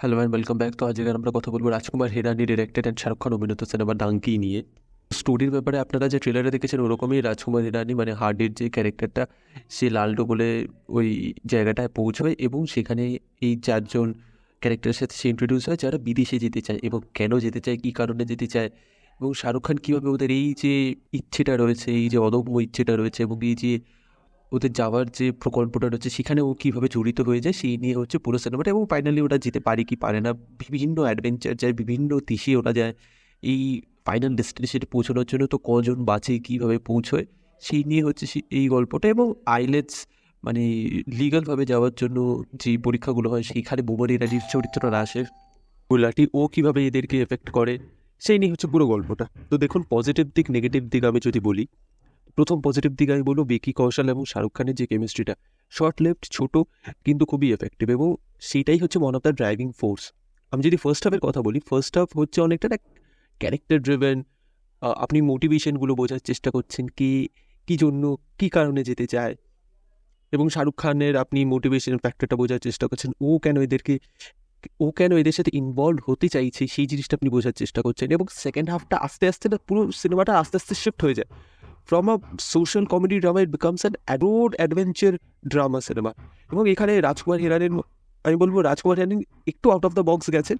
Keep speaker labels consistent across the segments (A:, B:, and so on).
A: Hello and welcome back. তো আজকে আমরা কথা বলবো রাজকুমার হিরানি ডিরেক্টেড অ্যান্ড শাহরুখ খান অভিনীত সিনেমা ডাঙ্কি নিয়ে। স্টোরির ব্যাপারে আপনারা যে ট্রেলারে দেখেছেন ওরকমই রাজকুমার হিরানি মানে হার্ডির যে ক্যারেক্টারটা, সে লালটু বলে ওই জায়গাটায় পৌঁছয় এবং সেখানে এই চারজন ক্যারেক্টারের সাথে সে ইন্ট্রোডিউস হয় যারা বিদেশে যেতে চায় এবং কেন যেতে চায়, কী কারণে যেতে চায়, এবং শাহরুখ খান কীভাবে ওদের এই যে ইচ্ছেটা রয়েছে, এই যে অদম্য ইচ্ছেটা রয়েছে এবং এই যে ওদের যাওয়ার যে প্রকল্পটা রয়েছে সেখানে ও কীভাবে জড়িত হয়ে যায় সেই নিয়ে হচ্ছে পুরো সিনেমাটা। এবং ফাইনালি ওরা যেতে পারে কি পারে না, বিভিন্ন অ্যাডভেঞ্চার যায়, বিভিন্ন দেশে ওরা যায় এই ফাইনাল ডেস্টিনেশনে পৌঁছানোর জন্য। তো কজন বাঁচে, কীভাবে পৌঁছয়, সেই নিয়ে হচ্ছে এই গল্পটা। এবং আইলেটস মানে লিগালভাবে যাওয়ার জন্য যে পরীক্ষাগুলো হয় সেইখানে বোমার ইরানির চরিত্রটা আসে, গোলাটি ও কীভাবে এদেরকে এফেক্ট করে, সেই নিয়ে হচ্ছে পুরো গল্পটা। তো দেখুন, পজিটিভ দিক নেগেটিভ দিক আমি যদি বলি, প্রথম পজিটিভ দিক আমি বলবো বিকি কৌশল এবং শাহরুখ খানের যে কেমিস্ট্রিটা, শর্ট লেফট ছোটো কিন্তু খুবই এফেক্টিভ, এবং সেটাই হচ্ছে one of the driving force. আমি যদি ফার্স্ট হাফের কথা বলি, ফার্স্ট হাফ হচ্ছে অনেকটা না ক্যারেক্টার ড্রিভেন। আপনি মোটিভেশনগুলো বোঝার চেষ্টা করছেন, কী জন্য, কী কারণে যেতে চায়, এবং শাহরুখ খানের আপনি মোটিভেশন ফ্যাক্টরটা বোঝার চেষ্টা করছেন, ও কেন এদের সাথে ইনভলভ হতে চাইছে সেই জিনিসটা আপনি বোঝার চেষ্টা করছেন। এবং সেকেন্ড হাফটা আস্তে আস্তে না পুরো সিনেমাটা আস্তে আস্তে শিফট হয়ে যায় from a social comedy drama, it becomes an adored adventure drama cinema. এবং এখানে রাজকুমার হিরানির আমি বলবো রাজকুমার হিরানি একটু আউট অফ দ্য বক্স গেছে।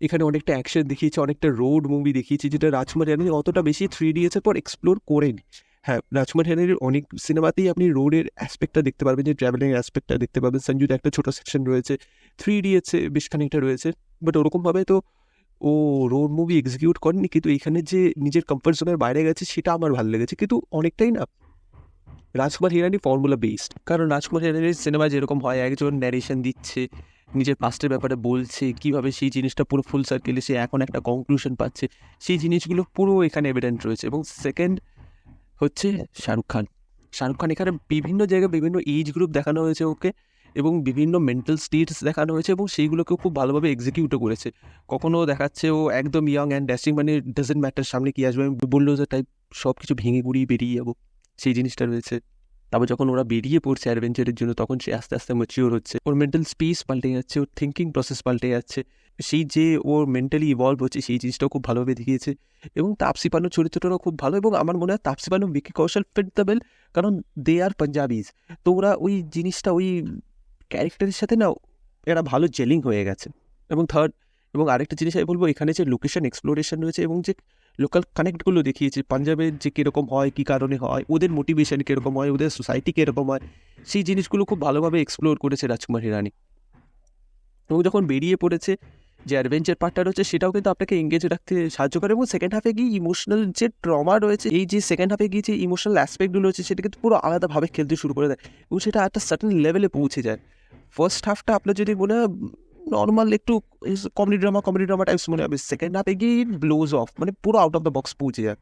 A: এখানে অনেকটা অ্যাকশন দেখিয়েছে, অনেকটা রোড মুভি দেখিয়েছে, যেটা রাজকুমার হিরানি অতটা বেশি 3 ইডিয়টসের পর এক্সপ্লোর করেনি। হ্যাঁ, রাজকুমার হিরানির অনেক সিনেমাতেই আপনি রোডের অ্যাসপেক্টটা দেখতে পারবেন, যে ট্রাভেলিং অ্যাসপেক্টটা দেখতে পাবেন। সঞ্জুর একটা ছোটো সেকশন রয়েছে, 3 ইডিয়টসে বেশ খানিকটা রয়েছে, বাট ওরকমভাবে তো ও রোড মুভি এক্সিকিউট করেনি। কিন্তু এখানে যে নিজের কমফর্ট জোনের বাইরে গেছে সেটা আমার ভালো লেগেছে। কিন্তু অনেকটাই না রাজকুমার হিরানি ফর্মুলা বেসড, কারণ রাজকুমার হিরানির সিনেমা যেরকম হয়, একজন ন্যারেশন দিচ্ছে, নিজের পাস্টের ব্যাপারে বলছে, কীভাবে সেই জিনিসটা পুরো ফুল সার্কেলে সে এখন একটা কনক্লুশন পাচ্ছে, সেই জিনিসগুলো পুরো এখানে এভিডেন্ট রয়েছে। এবং সেকেন্ড হচ্ছে শাহরুখ খান। শাহরুখ খান এখানে বিভিন্ন জায়গায় বিভিন্ন এজ গ্রুপ দেখানো হয়েছে ওকে, এবং বিভিন্ন মেন্টাল স্টেটস দেখানো হয়েছে, এবং সেইগুলোকেও খুব ভালোভাবে এক্সিকিউটও করেছে। কখনও দেখাচ্ছে ও একদম ইয়াং অ্যান্ড ড্যাশিং, মানে ডাজেন্ট ম্যাটার সামনে কী আসবে, আমি বললো যে টাইপ সব কিছু ভেঙে গুড়িয়ে বেরিয়ে যাবো, সেই জিনিসটা রয়েছে। তারপর যখন ওরা বেরিয়ে পড়ছে অ্যাডভেঞ্চারের জন্য, তখন সে আস্তে আস্তে ম্যাচিওর হচ্ছে, ওর মেন্টাল স্পেস পাল্টে যাচ্ছে, ওর থিঙ্কিং প্রসেস পাল্টে যাচ্ছে, সেই যে ওর মেন্টালি ইভলভ হচ্ছে সেই জিনিসটাও খুব ভালোভাবে দেখিয়েছে। এবং তাপসী পান্নুর চরিত্রটাও খুব ভালো, এবং আমার মনে হয় তাপসী পান্নু বিকি কৌশল ফিট দ্য বেল, কারণ দে আর পাঞ্জাবিজ। তো ওরা ওই জিনিসটা ওই ক্যারেক্টারের সাথে না এরা ভালো জেলিং হয়ে গেছে। এবং আরেকটা জিনিস আমি বলবো, এখানে যে লোকেশন এক্সপ্লোরেশন রয়েছে এবং যে লোকাল কানেক্টগুলো দেখিয়েছে, পাঞ্জাবের যে কীরকম হয়, কী কারণে হয়, ওদের মোটিভেশন কীরকম হয়, ওদের সোসাইটি কীরকম হয়, সেই জিনিসগুলো খুব ভালোভাবে এক্সপ্লোর করেছে রাজকুমার হিরানি। এবং যখন বেরিয়ে পড়েছে যে অ্যাডভেঞ্চার পার্টটা রয়েছে, সেটাও কিন্তু আপনাকে এঙ্গেজ রাখতে সাহায্য করে। এবং সেকেন্ড হাফে গিয়ে ইমোশনাল যে ট্রমা রয়েছে, এই যে সেকেন্ড হাফে গিয়ে যে ইমোশনাল অ্যাসপেক্টগুলো রয়েছে, সেটা কিন্তু পুরো আলাদাভাবে খেলতে শুরু করে দেয়, এবং সেটা একটা সার্টেন লেভেলে পৌঁছে যায়। ফার্স্ট হাফটা আপনার যদি মনে হয় নর্মাল একটু কমেডি ড্রামা টাইপস মনে হবে, সেকেন্ড হাফে গিয়ে ইট ব্লোজ অফ, মানে পুরো আউট অফ দ্য বক্স পৌঁছে যায়।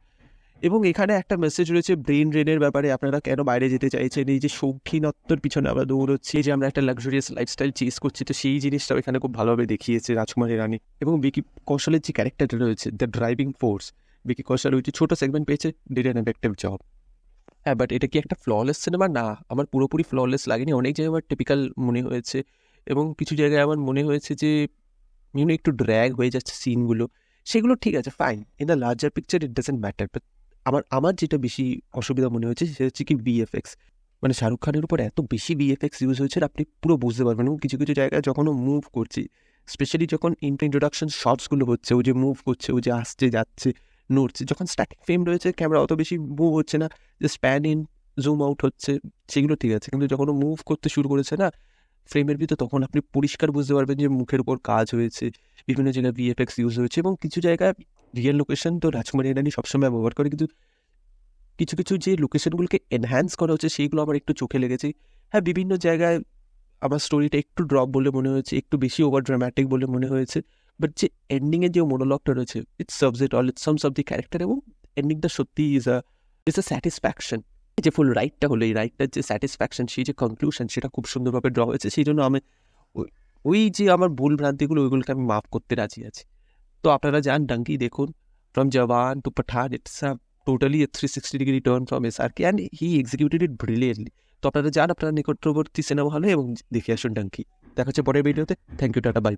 A: এবং এখানে একটা মেসেজ রয়েছে ব্রেন ড্রেনের ব্যাপারে, আপনারা কেন বাইরে যেতে চাইছেন, এই যে শৌখিনত্বর পিছনে আমরা দৌড়চ্ছি, যে আমরা একটা লাক্সারিয়াস লাইফস্টাইল চেস করছি, তো সেই জিনিসটাও এখানে খুব ভালোভাবে দেখিয়েছে রাজকুমার হিরানি। এবং বিকি কৌশলের যে ক্যারেক্টারটা রয়েছে, দ্য ড্রাইভিং ফোর্স, বিকি কৌশল ওই যে ছোটো সেগমেন্ট পেয়েছে, ডিড অ্যান এফেক্টিভ জব। হ্যাঁ, বাট এটা কি একটা ফ্ললেস সিনেমা? না, আমার পুরোপুরি ফ্ললেস লাগেনি, অনেক জায়গায় আমার টিপিক্যাল মনে হয়েছে, এবং কিছু জায়গায় আমার মনে হয়েছে যে একটু ড্র্যাগ হয়ে যাচ্ছে সিনগুলো, সেগুলো ঠিক আছে, fine. In the larger picture it doesn't matter. But আমার যেটা বেশি অসুবিধা মনে হয়েছে সেটা হচ্ছে কি ভিএফএক্স। মানে শাহরুখ খানের উপর এত বেশি ভিএফএক্স ইউজ হয়েছে, আপনি পুরো বুঝতে পারবেন। এবং কিছু কিছু জায়গায় যখন ও মুভ করছি, স্পেশালি যখন ইন্ট্রোডাকশন শর্টসগুলো হচ্ছে, ও যে মুভ করছে, ও যে আসছে যাচ্ছে নড়ছে, যখন স্ট্যাটিক ফ্রেম রয়েছে, ক্যামেরা অত বেশি মুভ হচ্ছে না, যে স্প্যান ইন জুম আউট হচ্ছে, সেগুলো ঠিক আছে। কিন্তু যখন ও মুভ করতে শুরু করেছে না ফ্রেমের ভিতর, তখন আপনি পরিষ্কার বুঝতে পারবেন যে মুখের উপর কাজ হয়েছে, বিভিন্ন জায়গায় ভিএফএক্স ইউজ হয়েছে, এবং কিছু জায়গায় রিয়েল লোকেশন তো রাজকুমার হিরানি সবসময় ব্যবহার করে, কিন্তু কিছু কিছু যে লোকেশনগুলোকে এনহ্যান্স করা হচ্ছে সেইগুলো আমার একটু চোখে লেগেছে। হ্যাঁ, বিভিন্ন জায়গায় আমার স্টোরিটা একটু ড্রপ বলে মনে হয়েছে, একটু বেশি ওভার ড্রামাটিক বলে মনে হয়েছে, বাট যে এন্ডিংয়ে যে মোনোলগটা রয়েছে, it serves it all, it sums of the character, এবং এন্ডিংটা সত্যি ইজ আ স্যাটিসফ্যাকশন। যে ফুল রাইটটা হলো, এই রাইটটার যে স্যাটিসফ্যাকশন, সেই যে কনক্লুশন, সেটা খুব সুন্দরভাবে ড্র হয়েছে। সেই জন্য আমি ওই যে আমার ভুল ভ্রান্তিগুলো, ওইগুলোকে আমি মাফ করতে রাজি আছি। তো আপনারা যান, ডাঙ্কি দেখুন। From Jawan to Pathaan, it's a totally 360 degree turn from SRK, and he executed it brilliantly. তো আপনারা যান আপনারা নিকটবর্তী সিনেমা হলে এবং দেখে আসুন ডাঙ্কি। দেখা হচ্ছে পরের ভিডিওতে। থ্যাংক ইউ, টাটা, বাই।